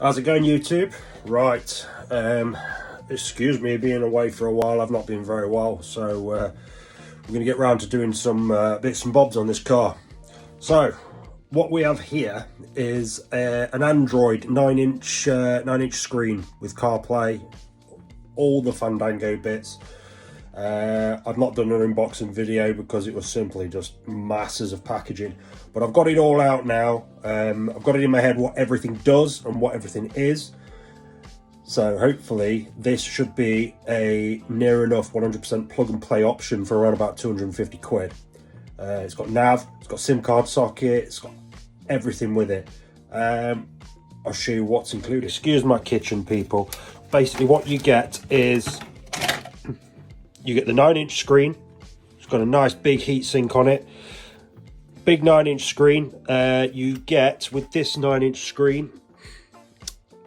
How's it going, YouTube? Right, excuse me being away for a while. I've not been very well, so we're going to get round to doing some bits and bobs on this car. So what we have here is an Android 9-inch screen with CarPlay, all the Fandango bits. I've not done an unboxing video because it was simply just masses of packaging, but I've got it all out now. I've got it in my head what everything does and what everything is, so hopefully this should be a near enough 100% plug and play option for around about 250 quid. It's got nav, it's got SIM card socket, it's got everything with it. I'll show you what's included. Excuse my kitchen, people. Basically what you get is you get the 9-inch screen. It's got a nice big heat sink on it. Big 9-inch screen. You get with this 9-inch screen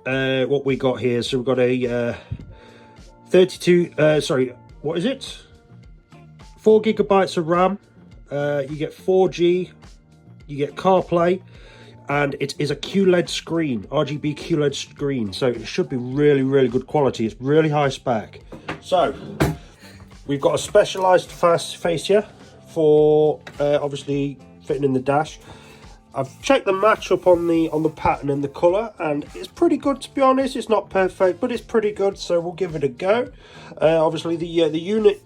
what we got here. So we've got a 4 gigabytes of RAM. You get 4G. You get CarPlay, and it is a QLED screen, RGB QLED screen. So it should be really good quality. It's really high spec. So we've got a specialised fascia for obviously fitting in the dash. I've checked the match-up on the pattern and the colour, and it's pretty good, to be honest. It's not perfect, but it's pretty good, so we'll give it a go. Obviously the unit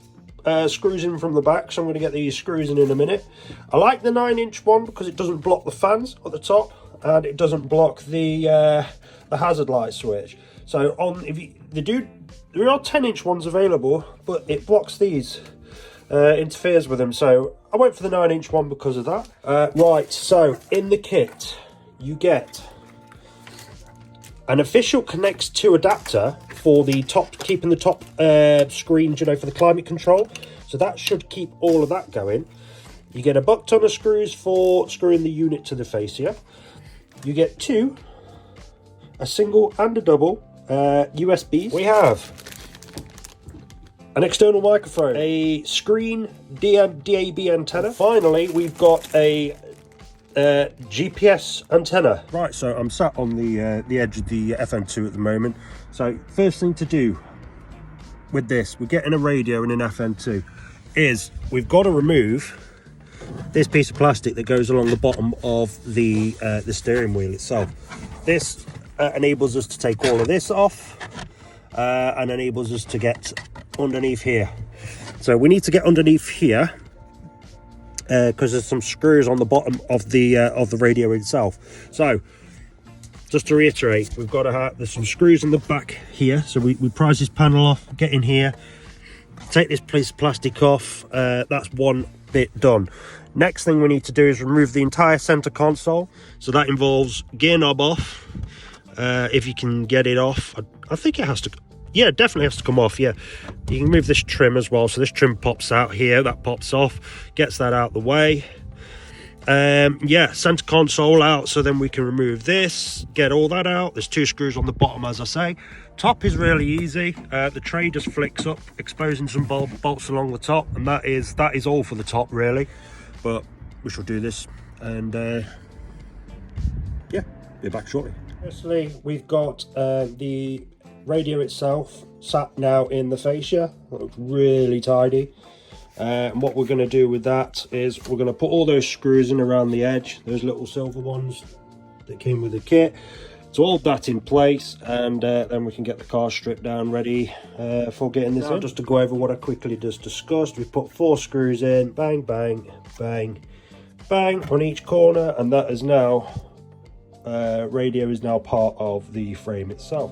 screws in from the back, so I'm going to get these screws in a minute. I like the 9-inch one because it doesn't block the fans at the top, and it doesn't block the hazard light switch. So there are 10-inch ones available, but it blocks these, interferes with them. So I went for the 9-inch one because of that. Right, so in the kit, you get an official connects to adapter for the top, keeping the top screens, you know, for the climate control. So that should keep all of that going. You get a buck ton of screws for screwing the unit to the fascia. You get a single and a double USBs. We have an external microphone, a screen DAB antenna. Finally, we've got a GPS antenna. Right, so I'm sat on the edge of the FN2 at the moment. So first thing to do with this, we're getting a radio in an FN2, is we've got to remove this piece of plastic that goes along the bottom of the steering wheel itself. This enables us to take all of this off and enables us to get underneath here. So we need to get underneath here because there's some screws on the bottom of the radio itself. So just to reiterate, we've got to have, there's some screws in the back here. So we prise this panel off, get in here, take this piece of plastic off. That's one bit done. Next thing we need to do is remove the entire center console. So that involves gear knob off, if you can get it off. I think it has to, yeah, it definitely has to come off. Yeah, you can remove this trim as well. So this trim pops out here, that pops off, gets that out the way. Yeah, center console out, so then we can remove this, get all that out. There's 2 screws on the bottom, as I say. Top is really easy. The tray just flicks up, exposing some bolts along the top, and that is all for the top, really. But we shall do this, and yeah, be back shortly. Firstly, we've got the radio itself sat now in the fascia. That looks really tidy. And what we're going to do with that is we're going to put all those screws in around the edge, those little silver ones that came with the kit, to hold that in place, and then we can get the car stripped down ready for getting this in. Just to go over what I quickly just discussed, we put 4 screws in, bang bang bang bang on each corner, and that is now radio is now part of the frame itself.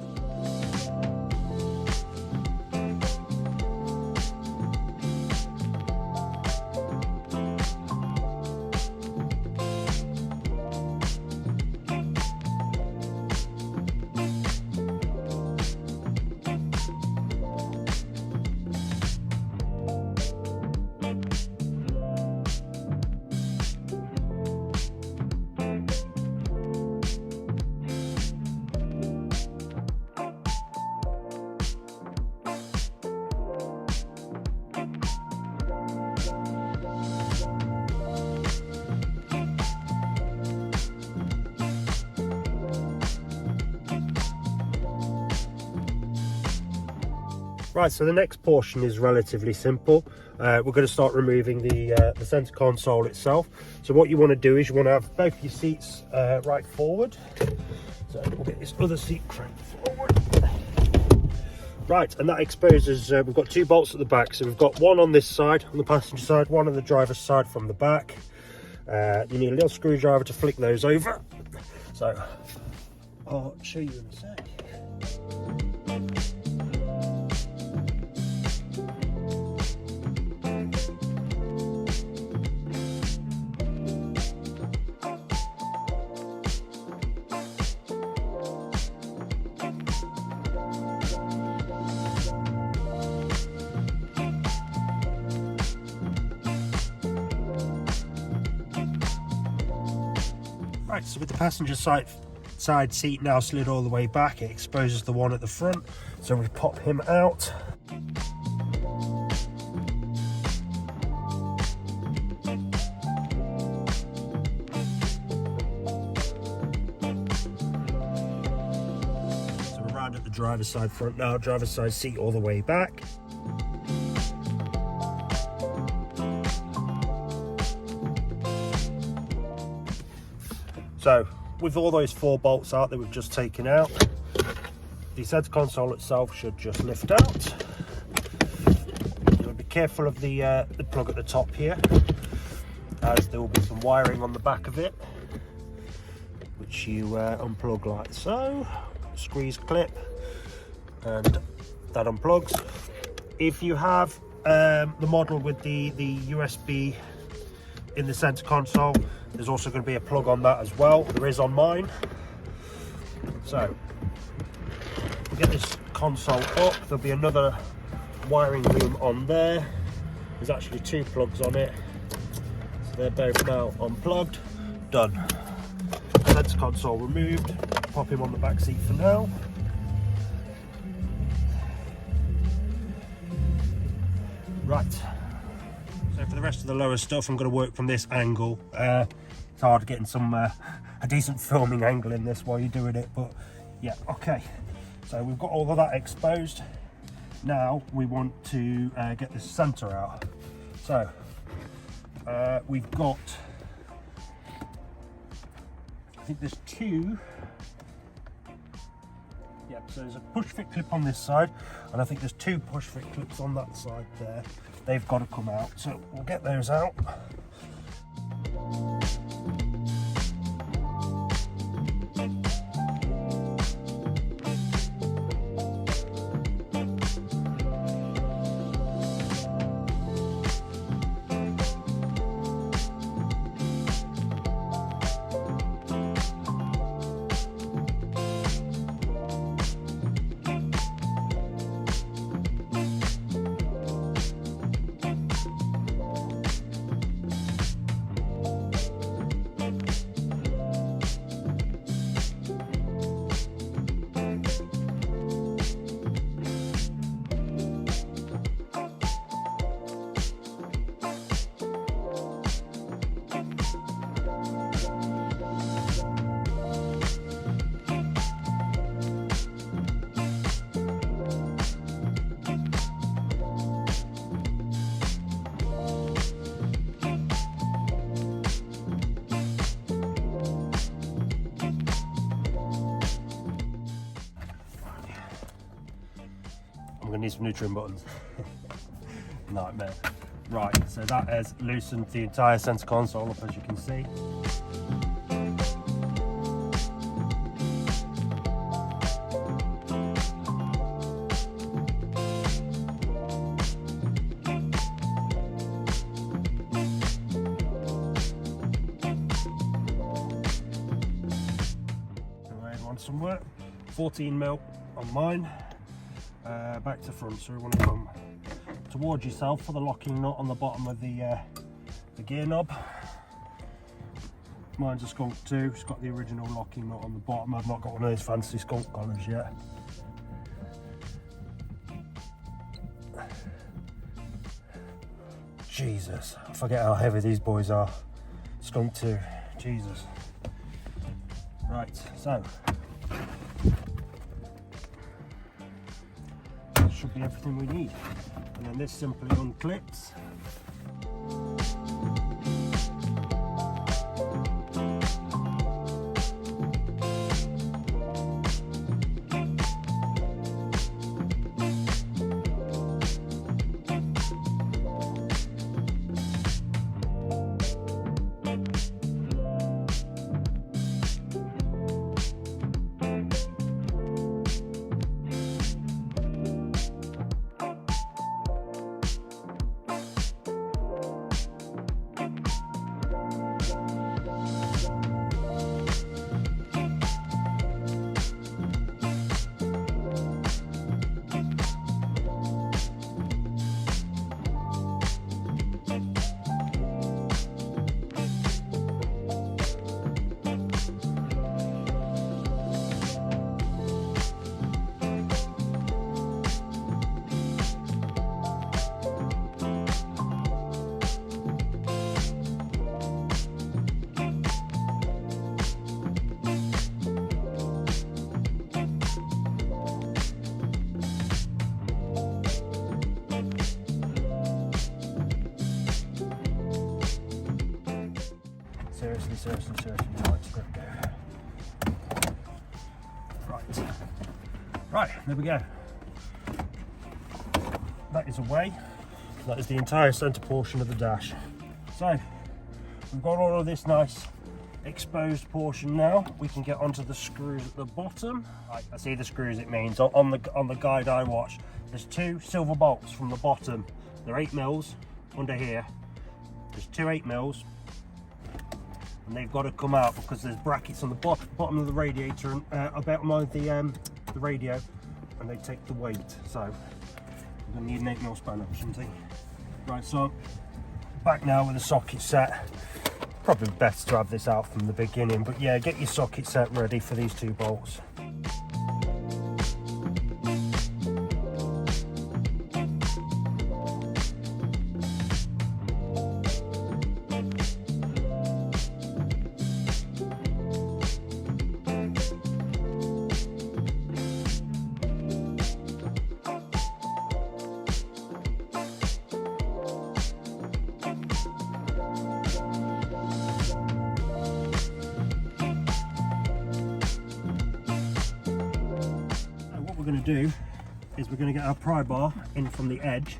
Right, so the next portion is relatively simple. We're going to start removing the center console itself. So what you want to do is you want to have both your seats right forward. So we'll get this other seat cranked forward. Right, and that exposes, we've got 2 bolts at the back. So we've got one on this side, on the passenger side, one on the driver's side from the back. You need a little screwdriver to flick those over. So I'll show you in a sec. Right, so with the passenger side seat now slid all the way back, it exposes the one at the front. So we pop him out. So we're around at the driver's side front now, driver's side seat all the way back. So with all those 4 bolts out that we've just taken out, the center console itself should just lift out. You'll be careful of the plug at the top here, as there will be some wiring on the back of it, which you unplug like so. Squeeze clip, and that unplugs. If you have the model with the USB in the center console, there's also going to be a plug on that as well. There is on mine. So we'll get this console up. There'll be another wiring loom on there. There's actually 2 plugs on it, so they're both now unplugged. Done. Center console removed. Pop him on the back seat for now. Right, so for the rest of the lower stuff, I'm going to work from this angle. It's hard getting a decent filming angle in this while you're doing it, but yeah, okay. So we've got all of that exposed. Now we want to get the center out. So we've got, I think there's 2. Yep, so there's a push fit clip on this side, and I think there's 2 push fit clips on that side there. They've got to come out, so we'll get those out. I'm gonna need some new trim buttons. Nightmare. Right, so that has loosened the entire center console up, as you can see. Some work, 14mm on mine, back to front. So we want to come towards yourself for the locking nut on the bottom of the gear knob. Mine's a skunk too, it's got the original locking nut on the bottom. I've not got one of those fancy skunk collars yet. Jesus, I forget how heavy these boys are. Skunk too, Jesus. Right, so should should be everything we need. And then this simply unclips. Seriously, right, it's good. Right, there we go. That is away. That is the entire centre portion of the dash. So, we've got all of this nice exposed portion now. We can get onto the screws at the bottom. Right, I see the screws it means. On the guide I watched, there's 2 silver bolts from the bottom. They're 8mm under here. There's 2 8mm. And they've got to come out because there's brackets on the bottom of the radiator and about the radio, and they take the weight. So I'm going to need an 8mm spanner or something. Right, so back now with the socket set. Probably best to have this out from the beginning, but yeah, get your socket set ready for these 2 bolts. What we're going to do is we're going to get our pry bar in from the edge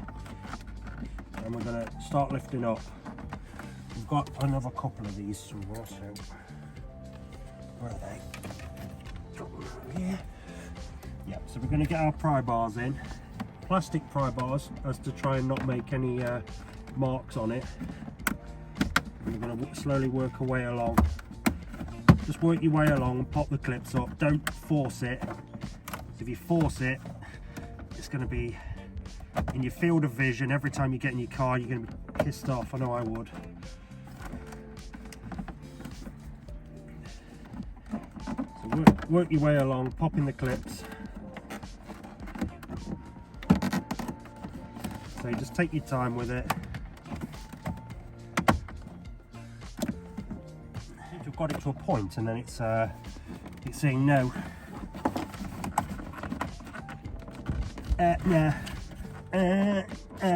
and we're going to start lifting up. We've got another couple of these somewhere, so where are they? Here. Yeah, so we're going to get our pry bars in, plastic pry bars, as to try and not make any marks on it. And we're going to slowly work our way along. Just work your way along and pop the clips up. Don't force it. If you force it, it's going to be in your field of vision. Every time you get in your car, you're going to be pissed off. I know I would. So work your way along, popping the clips. So you just take your time with it. You've got it to a point, and then it's saying no. No.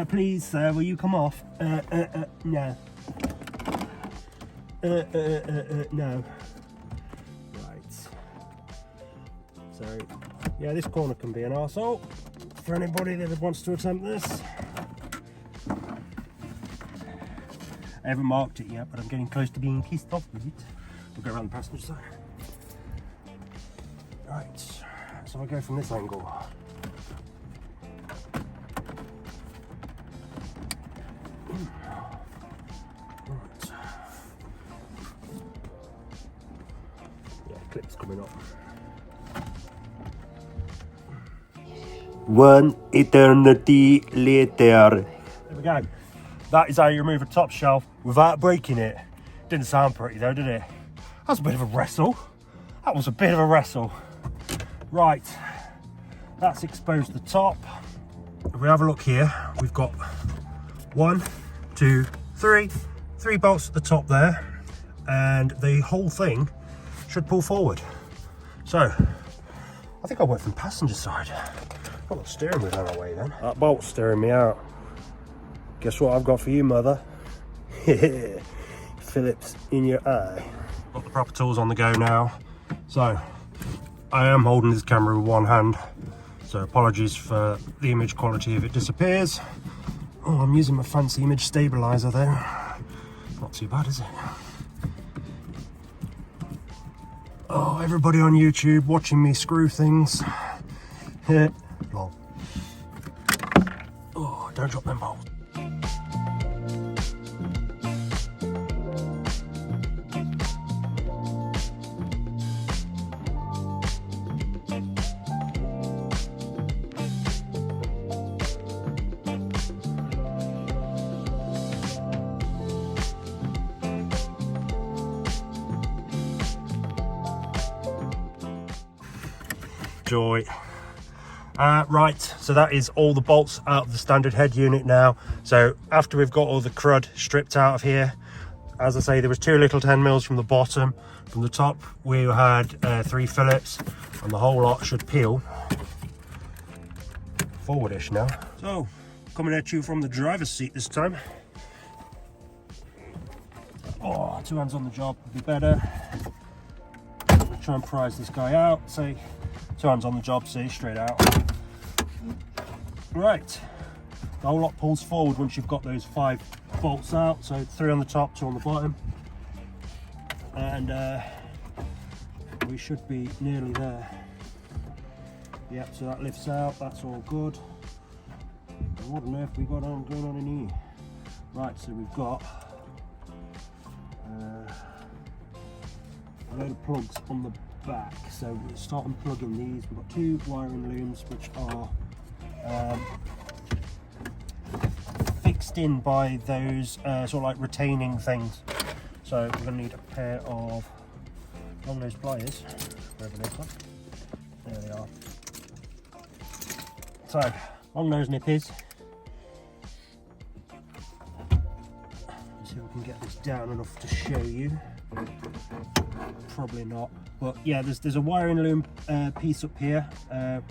Please, sir, will you come off? No. No. Right. So, yeah, this corner can be an arsehole for anybody that wants to attempt this. I haven't marked it yet, but I'm getting close to being pissed off with it. We'll go around the passenger side. Right, so I'll go from this angle. Clips coming up. One eternity later. There we go. That is how you remove a top shelf without breaking it. Didn't sound pretty though, did it? That was a bit of a wrestle. That was a bit of a wrestle. Right, that's exposed the top. If we have a look here, we've got 1, 2, 3 bolts at the top there, and the whole thing should pull forward. So I think think I went from passenger side. Got the steering wheel on our way then. That bolt's steering me out. Guess what I've got for you, mother? Phillips in your eye. Got the proper tools on the go now. So, I am holding this camera with one hand. So apologies for the image quality if it disappears. Oh, I'm using my fancy image stabilizer there. Not too bad, is it? Oh, everybody on YouTube watching me screw things. Lol. Oh, don't drop them bolts. Joy. Right, so that is all the bolts out of the standard head unit now. So after we've got all the crud stripped out of here, as I say, there was 2 little 10mm from the bottom. From the top we had 3 Phillips, and the whole lot should peel forwardish now. So coming at you from the driver's seat this time. Oh, 2 hands on the job would be better. Try and prise this guy out. Say 2 hands on the job, see, straight out. Right, the whole lot pulls forward once you've got those 5 bolts out. So 3 on the top, 2 on the bottom, and we should be nearly there. Yep, so that lifts out, that's all good. And what on earth we got on going on in here? Right, so we've got a load of plugs on the back. So we'll start unplugging these. We've got 2 wiring looms which are fixed in by those sort of like retaining things. So we're going to need a pair of long nose pliers, wherever they've gone. There they are. So long nose nippies. Let's see if we can get this down enough to show you. Probably not, but yeah, there's a wiring loom piece up here.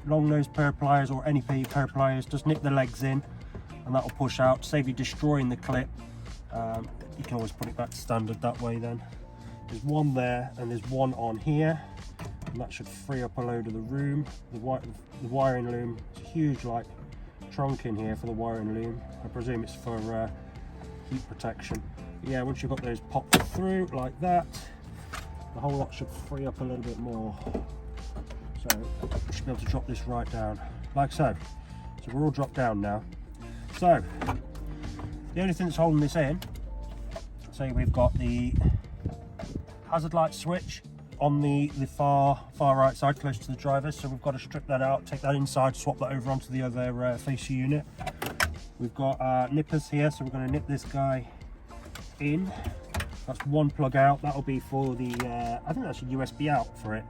Long nose pair of pliers or any pair of pliers, just nip the legs in and that'll push out, save you destroying the clip. You can always put it back to standard that way then. There's one there and there's one on here, and that should free up a load of the room. The wiring loom, it's a huge like trunk in here for the wiring loom. I presume it's for heat protection. But yeah, once you've got those popped through like that, the whole lot should free up a little bit more. So you should be able to drop this right down, like so. So we're all dropped down now. So the only thing that's holding this in, say we've got the hazard light switch on the far right side, close to the driver. So we've got to strip that out, take that inside, swap that over onto the other facer unit. We've got nippers here, so we're going to nip this guy in. That's one plug out. That'll be for the I think that's a USB out for it,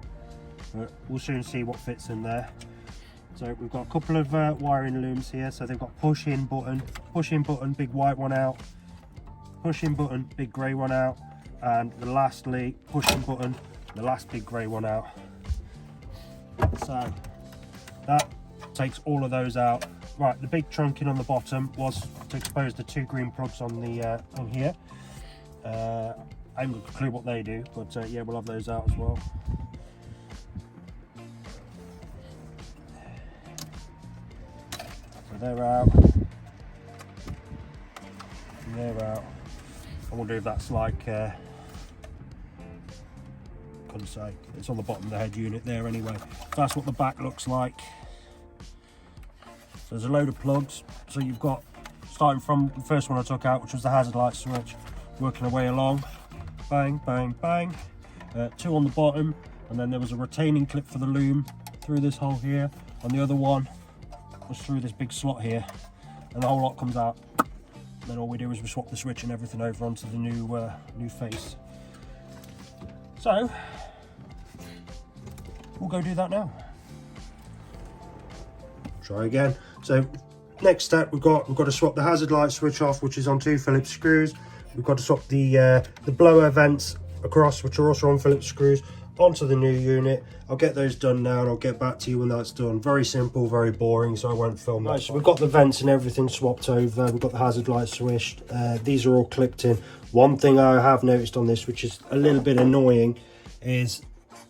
but we'll soon see what fits in there. So we've got a couple of wiring looms here. So they've got push in button, big white one out, push in button, big grey one out, and lastly push in button, the last big grey one out. So that takes all of those out. Right, the big trunking on the bottom was to expose the 2 green plugs on the on here. I haven't got a clue what they do, but yeah, we'll have those out as well. So they're out. They're out. I wonder if that's like, couldn't say. It's on the bottom of the head unit there anyway. That's what the back looks like. So there's a load of plugs. So you've got, starting from the first one I took out, which was the hazard light switch, working our way along, bang, bang, bang. 2 on the bottom, and then there was a retaining clip for the loom through this hole here, and the other one was through this big slot here, and the whole lot comes out. And then all we do is we swap the switch and everything over onto the new face. So we'll go do that now. Try again. So next step, we've got to swap the hazard light switch off, which is on 2 Phillips screws. We've got to swap the blower vents across, which are also on Phillips screws. onto the new unit. I'll get those done now and I'll get back to you when that's done. Very simple, very boring, so I won't film that. Right, so we've got the vents and everything swapped over. We've got the hazard lights switched. These are all clipped in. One thing I have noticed on this, which is a little bit annoying, is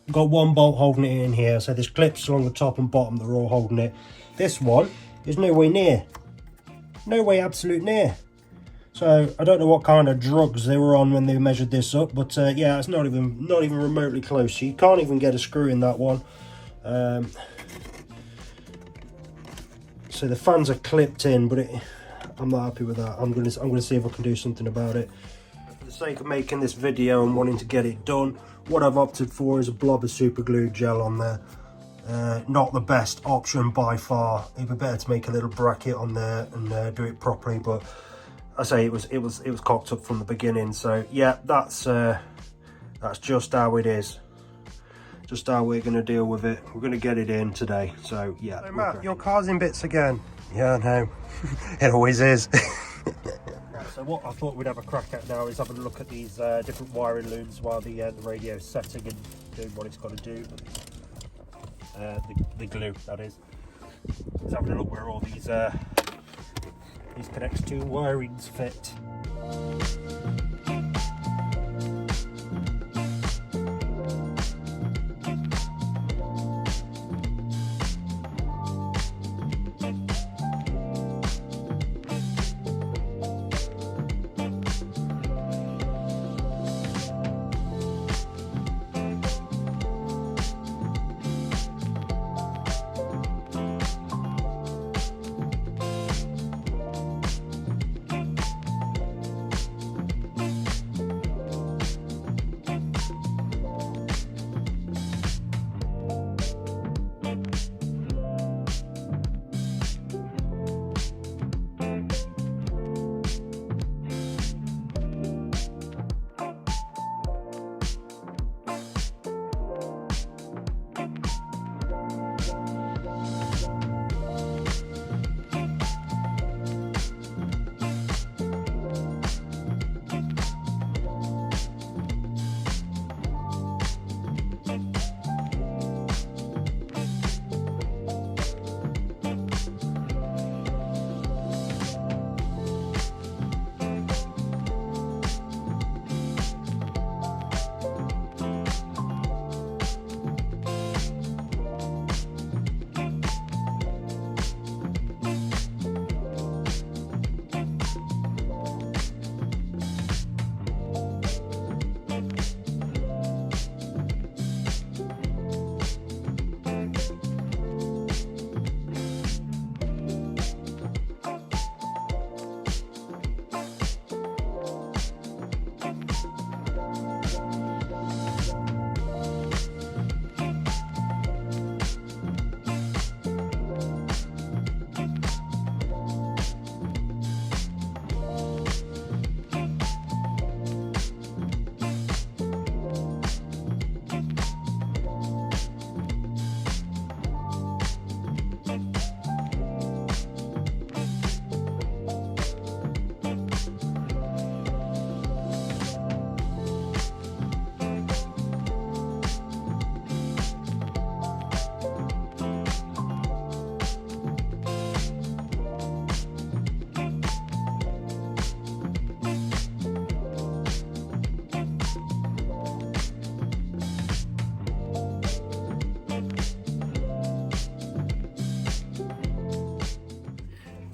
I've got one bolt holding it in here. So there's clips along the top and bottom that are all holding it. This one is no way near. No way absolute near. So I don't know what kind of drugs they were on when they measured this up, but yeah, it's not even remotely close. So you can't even get a screw in that one. So the fans are clipped in, but I'm not happy with that. I'm gonna see if I can do something about it. For the sake of making this video and wanting to get it done, what I've opted for is a blob of super glue gel on there. Not the best option by far. It'd be better to make a little bracket on there and do it properly, but I say it was cocked up from the beginning. So yeah, that's just how it is. Just how we're going to deal with it. We're going to get it in today. So yeah. So Matt, your car's in bits again. Yeah, I know. It always is. So what I thought we'd have a crack at now is having a look at these different wiring looms while the radio's setting and doing what it's got to do. The glue, that is. Let's have a look where all these connects to wirings fit.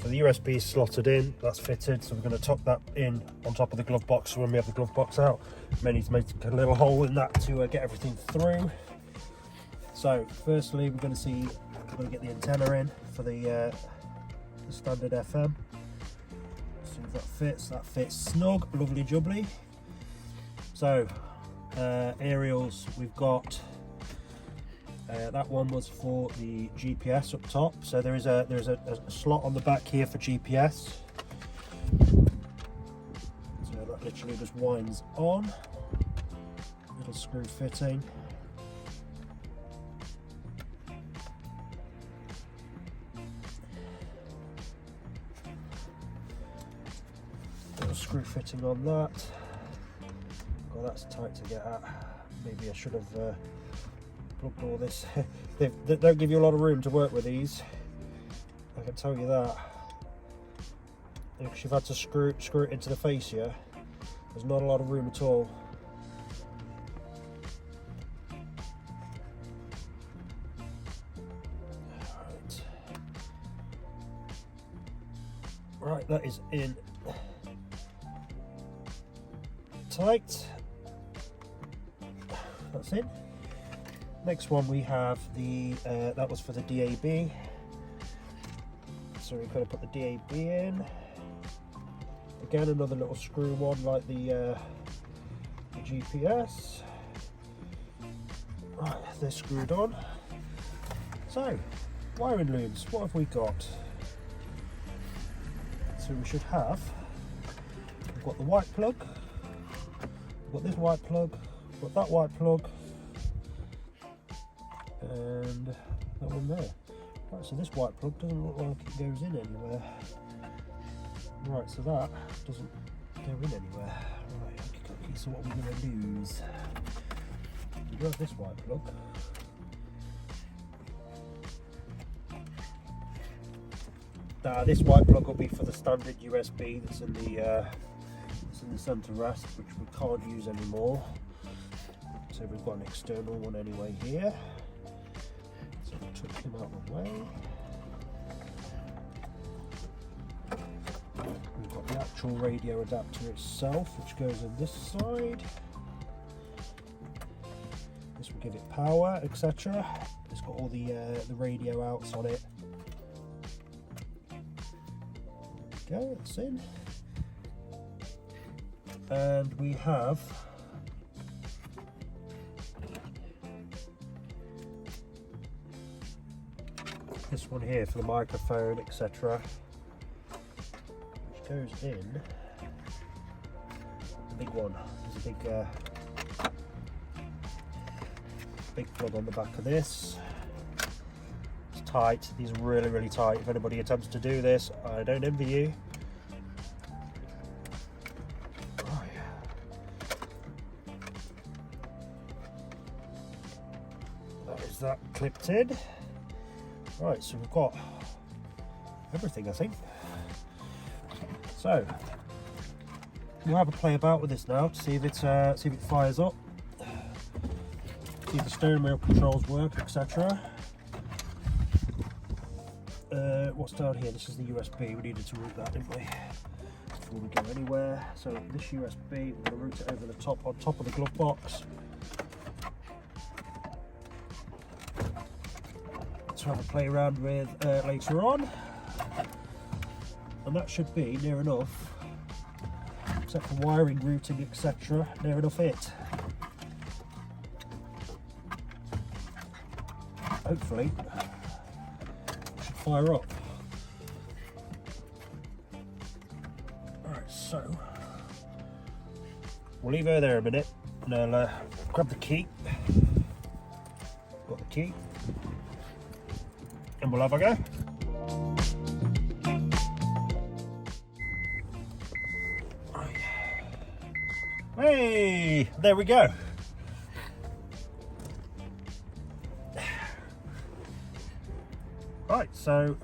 The USB is slotted in, that's fitted, so we're going to tuck that in on top of the glove box when we have the glove box out. May need to make a little hole in that to get everything through. So firstly we're going to get the antenna in for the standard FM. See if that fits snug, lovely jubbly. So aerials, we've got that one was for the GPS up top, so there is a slot on the back here for GPS, so that literally just winds on. Little screw fitting. Little screw fitting on that. Oh, that's tight to get at. Maybe I should have plugged all this. They don't give you a lot of room to work with these, I can tell you that. Because you've had to screw it into the face here, there's not a lot of room at all. Right, that is in tight. That's in. Next one we have the that was for the DAB, so we've got to put the DAB in. Again, another little screw one like the GPS. Right, they're screwed on. So, wiring looms, what have we got? So we should have, we've got the white plug, we've got this white plug, we've got that white plug, and that one there. Right, so this white plug doesn't look like it goes in anywhere. Right, so that doesn't go in anywhere. Right, okay, so what we're going to do is, we do have this white plug. Now this white plug will be for the standard USB that's in the centre rest, which we can't use anymore. So we've got an external one anyway here. So we'll tuck him out of the way. We've got the actual radio adapter itself, which goes on this side. This will give it power, etc. It's got all the radio outs on it. Okay, it's in. And we have this one here for the microphone, etc., which goes in the big one. There's a big plug on the back of this. It's tight. These are really, really tight. If anybody attempts to do this, I don't envy you. Oh, yeah. That is that clipped in. Right, so we've got everything, I think. So we'll have a play about with this now to see if it fires up, see if the steering wheel controls work, etc. What's down here? This is the USB. We needed to route that, didn't we? Before we go anywhere. So this USB, we're going to route it over the top, on top of the glove box. To have a play around with later on, and that should be near enough, except for wiring, routing, etc., near enough it. Hopefully it should fire up. Alright, so we'll leave her there a minute and I'll grab the key. Got the key. And we'll have a go. Hey, there we go. Right, so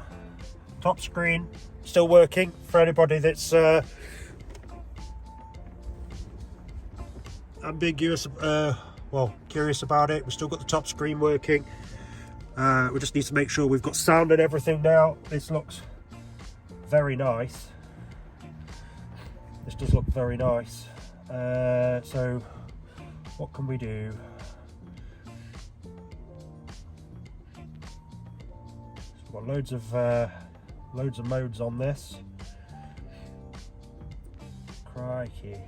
top screen still working for anybody that's ambiguous, well, curious about it. We've still got the top screen working. We just need to make sure we've got sound and everything now. This looks very nice. This does look very nice. So what can we do? So we've got loads of modes on this. Crikey.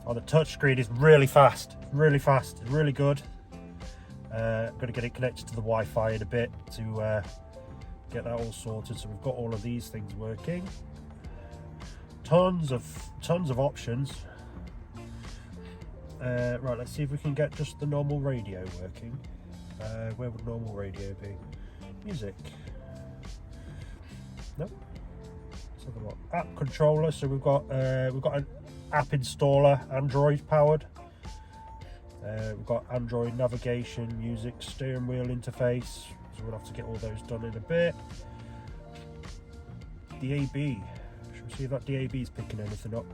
Oh, the touchscreen is really fast, it's really good. Got to get it connected to the Wi-Fi in a bit to get that all sorted. So we've got all of these things working. Tons of options. Right, let's see if we can get just the normal radio working. Where would normal radio be? Music. Nope. So we've got app controller. So we've got an app installer, Android powered. We've got Android navigation, music, steering wheel interface, so we'll have to get all those done in a bit. DAB, should we see if that DAB is picking anything up?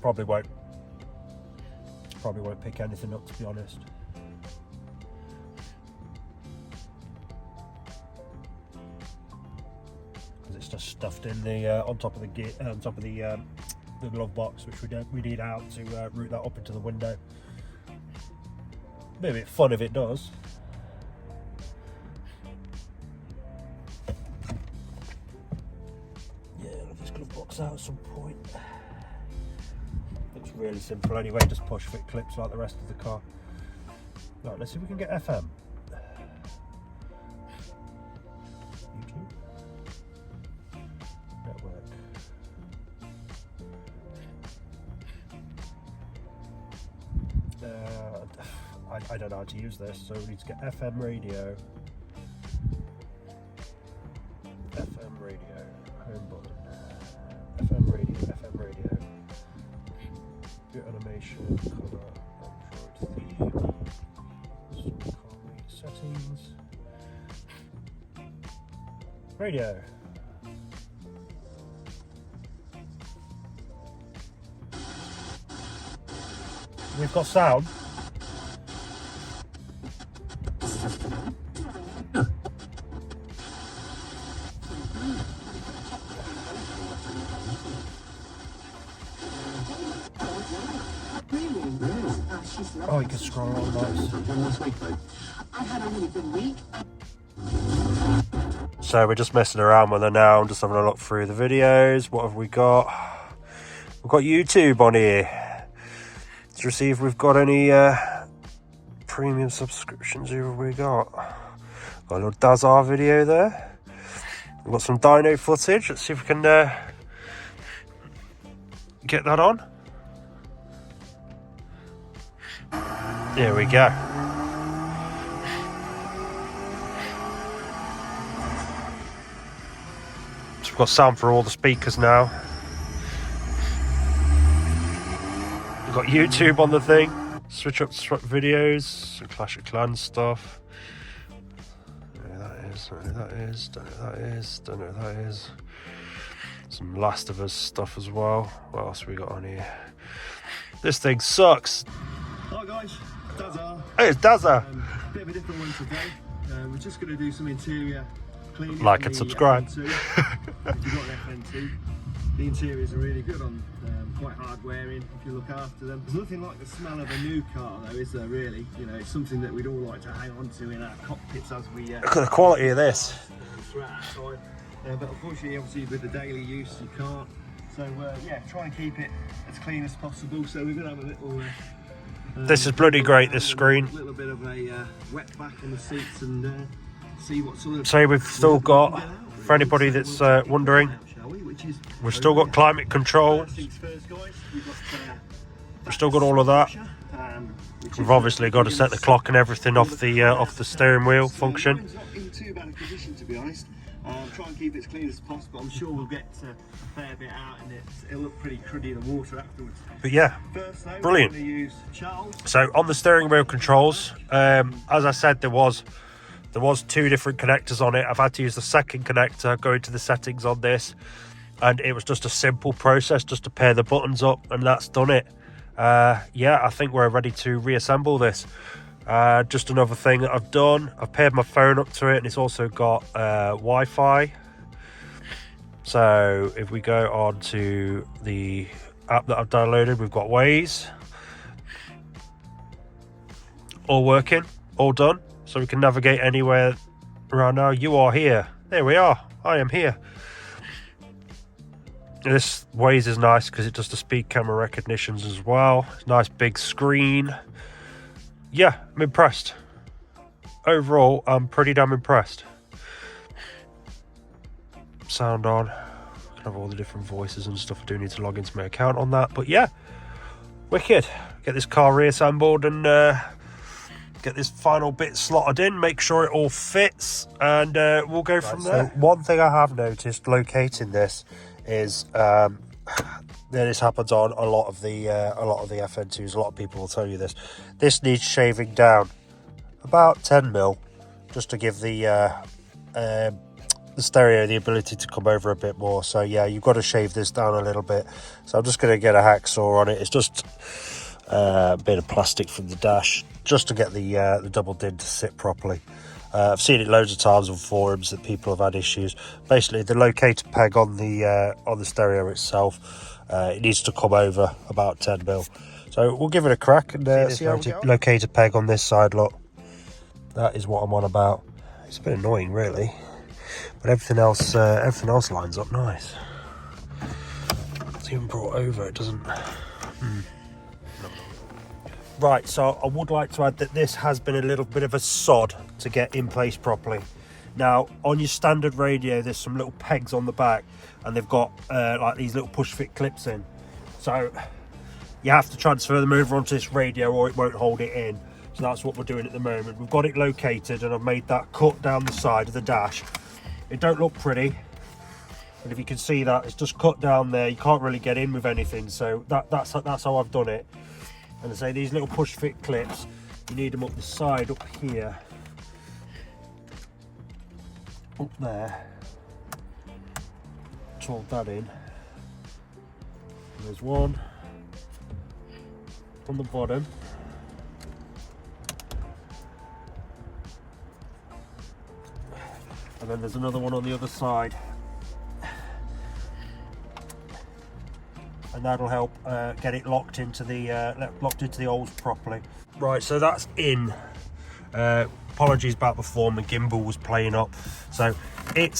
Probably won't pick anything up, to be honest. Because it's just stuffed in the on top of the glove box, which we need out to route that up into the window. Be a bit fun if it does. Yeah, I'll have this glove box out at some point. Looks really simple anyway, just push fit clips like the rest of the car. Right, let's see if we can get FM. YouTube. Network. I don't know how to use this, so we need to get FM radio. FM radio, home button. FM radio, FM radio. View animation, colour, Android theme. Settings. Radio. We've got sound. Oh, you can scroll on nice. So we're just messing around with her now. I'm just having a look through the videos. What have we got? We've got YouTube on here. Let's see if we've got any premium subscriptions. Who have we got? Got a little Dazar video there. We've got some dyno footage. Let's see if we can get that on. There we go. So we've got sound for all the speakers now. We've got YouTube on the thing. Switch up videos, some Clash of Clans stuff. Don't know who that is, don't know who that is, don't know who that is, don't know who that is. Some Last of Us stuff as well. What else we got on here? This thing sucks. Hi guys, Dazza. Hey, it's Dazza. Bit of a different one today. We're just going to do some interior cleaning. Like and subscribe. If you've got an FN2, the interiors are really good on, quite hard wearing if you look after them. There's nothing like the smell of a new car though, is there really? You know, it's something that we'd all like to hang on to in our cockpits as we... Look at the quality of this. But unfortunately, obviously with the daily use you can't. So yeah, try and keep it as clean as possible. So we're going to have a little... This is bloody great, this screen. A little bit of a wet back on the seats and see what sort of... So we've still got, for anybody that's wondering, we've still got climate control. We've still got all of that. We've obviously got to set the clock and everything off the steering wheel function. It's not in too bad a condition, to be honest. Try and keep it as clean as possible. I'm sure we'll get a fair bit out and it'll look pretty cruddy in the water afterwards. But yeah, first, though, brilliant. We're going to use Charles. So on the steering wheel controls, as I said, there was two different connectors on it. I've had to use the second connector, go into the settings on this, and it was just a simple process just to pair the buttons up, and that's done it. Yeah, I think we're ready to reassemble this. Just another thing that I've done, I've paired my phone up to it, and it's also got Wi-Fi. So if we go on to the app that I've downloaded, we've got Waze. All working, all done. So we can navigate anywhere around now. You are here. There we are. I am here. This Waze is nice because it does the speed camera recognitions as well. Nice big screen. Yeah, I'm impressed. Overall, I'm pretty damn impressed. Sound on. I can have all the different voices and stuff. I do need to log into my account on that. But yeah, wicked. Get this car reassembled and get this final bit slotted in, make sure it all fits, and we'll go from there. So one thing I have noticed locating this is this happens on a lot of the FN2s. A lot of people will tell you this. This needs shaving down about 10 mil, just to give the stereo the ability to come over a bit more. So yeah, you've got to shave this down a little bit. So I'm just going to get a hacksaw on it. It's just a bit of plastic from the dash, just to get the double din to sit properly. I've seen it loads of times on forums that people have had issues. Basically, the locator peg on the stereo itself, it needs to come over about 10 mil. So we'll give it a crack and see how locator peg on this side. Look, that is what I'm on about. It's a bit annoying, really, but everything else lines up nice. It's even brought over. It doesn't. Right, so I would like to add that this has been a little bit of a sod to get in place properly. Now, on your standard radio, there's some little pegs on the back, and they've got like these little push fit clips in. So you have to transfer them over onto this radio or it won't hold it in. So that's what we're doing at the moment. We've got it located, and I've made that cut down the side of the dash. It don't look pretty, but if you can see that, it's just cut down there. You can't really get in with anything, so that's how I've done it. And I say these little push fit clips, you need them up the side, up here, up there, to hold that in. And there's one on the bottom, and then there's another one on the other side, and that'll help get it locked into the holes properly. Right, so that's in. Apologies about before, my gimbal was playing up. So it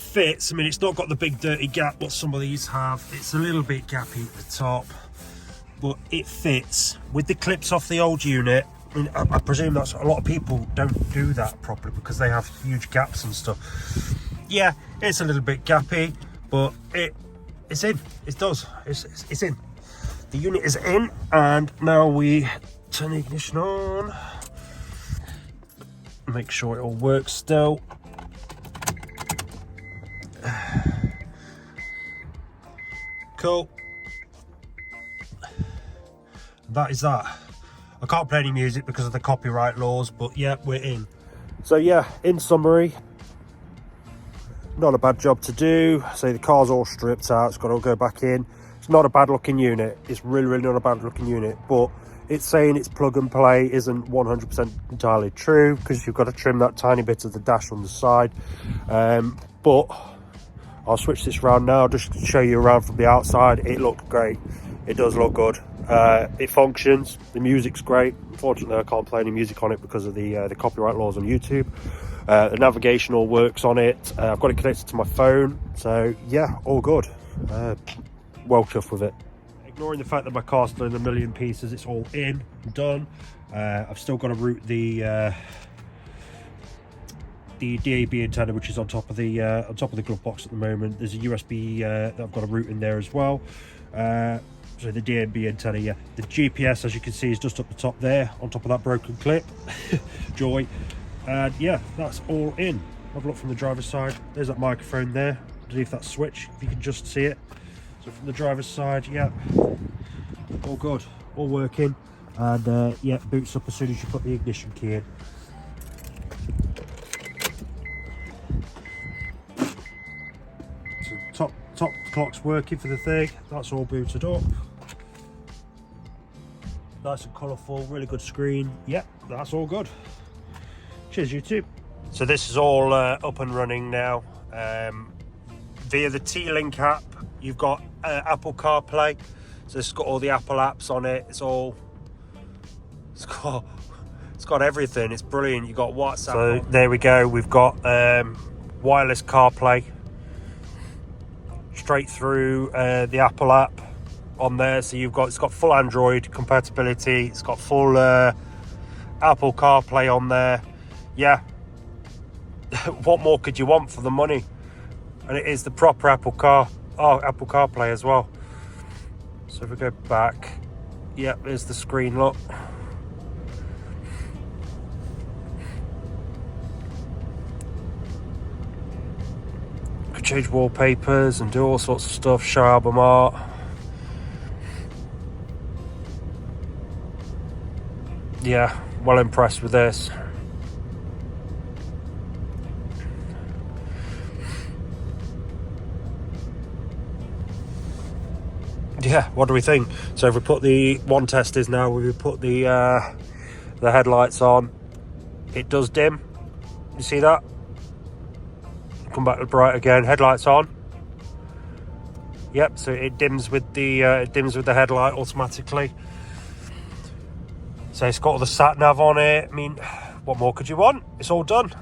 fits. I mean, it's not got the big dirty gap what some of these have. It's a little bit gappy at the top, but it fits with the clips off the old unit. I mean, I presume that's a lot of people don't do that properly because they have huge gaps and stuff. Yeah, it's a little bit gappy, but it's in. It's in. The unit is in, and now we turn the ignition on. Make sure it all works still. Cool. That is that. I can't play any music because of the copyright laws, but yeah, we're in. So yeah, in summary, not a bad job to do. So the car's all stripped out, it's got to all go back in. It's not a bad looking unit. It's really not a bad looking unit, but it's saying it's plug and play isn't 100% entirely true, because you've got to trim that tiny bit of the dash on the side. But I'll switch this around now just to show you around from the outside. It looks great. It does look good. It functions. The music's great. Unfortunately, I can't play any music on it because of the copyright laws on YouTube. The navigation all works on it. I've got it connected to my phone, so yeah, all good. Well chuffed with it. Ignoring the fact that my car's still in a million pieces, it's all in, done. I've still got to route the DAB antenna, which is on top of the glove box at the moment. There's a USB that I've got to route in there as well. So the DAB antenna, yeah. The GPS, as you can see, is just up the top there, on top of that broken clip. Joy. And yeah, that's all in. Have a look from the driver's side. There's that microphone there, underneath that switch, if you can just see it. So from the driver's side, yeah, all good, all working. And yeah, boots up as soon as you put the ignition key in. So top clock's working for the thing. That's all booted up. Nice and colourful, really good screen. Yeah, that's all good. Cheers, YouTube. So this is all up and running now. Via the T-Link app, you've got Apple CarPlay. So it's got all the Apple apps on it. It's got everything. It's brilliant. You've got WhatsApp. So there we go. We've got wireless CarPlay straight through the Apple app on there. So it's got full Android compatibility. It's got full Apple CarPlay on there. Yeah. What more could you want for the money? And it is the proper Apple CarPlay as well. So if we go back, yeah, there's the screen, look. change wallpapers and do all sorts of stuff, show album art. Yeah, well impressed with this. Yeah, what do we think? So if we put the one test is now, we put the headlights on, it does dim. You see that? Come back to bright again. Headlights on. Yep. So it dims with the headlight automatically. So it's got all the sat nav on it. I mean, what more could you want? It's all done.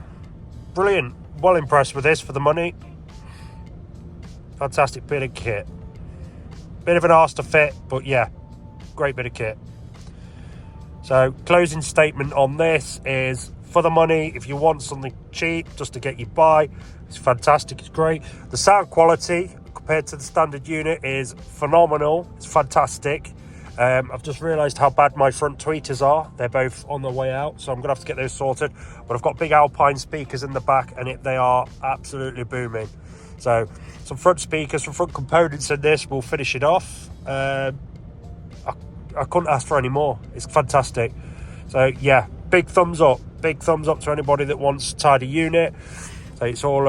Brilliant. Well impressed with this for the money. Fantastic bit of kit. Bit of an arse to fit, but yeah, great bit of kit. So closing statement on this is, for the money, if you want something cheap just to get you by, it's fantastic, it's great. The sound quality compared to the standard unit is phenomenal, it's fantastic. I've just realised how bad my front tweeters are. They're both on their way out, so I'm going to have to get those sorted. But I've got big Alpine speakers in the back, and they are absolutely booming. So some front speakers, some front components in this will finish it off. I couldn't ask for any more. It's fantastic. So yeah, big thumbs up. Big thumbs up to anybody that wants a tidy unit. So it's all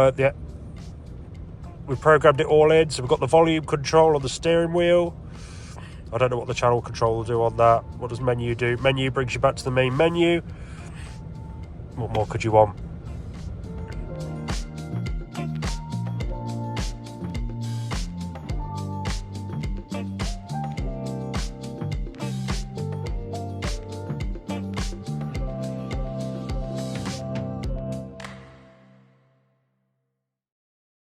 we programmed it all in. So we've got the volume control on the steering wheel. I don't know what the channel control will do on that. What does menu do? Menu brings you back to the main menu. What more could you want?